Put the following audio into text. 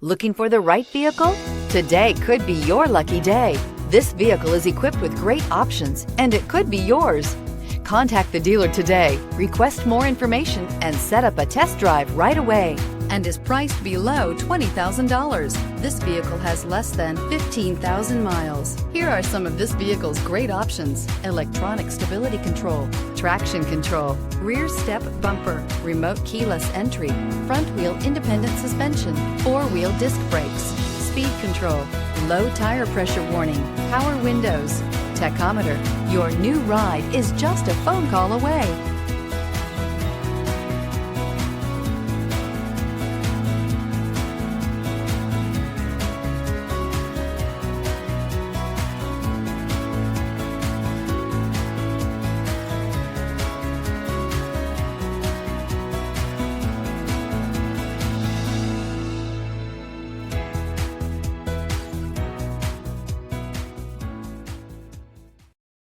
Looking for the right vehicle? Today could be your lucky day. This vehicle is equipped with great options and it could be yours. Contact the dealer today, request more information, and set up a test drive right away. And is priced below $20,000. This vehicle has less than 15,000 miles. Here are some of this vehicle's great options: electronic stability control, traction control, rear step bumper, remote keyless entry, front wheel independent suspension, four-wheel disc brakes, speed control, low tire pressure warning, power windows, tachometer. Your new ride is just a phone call away.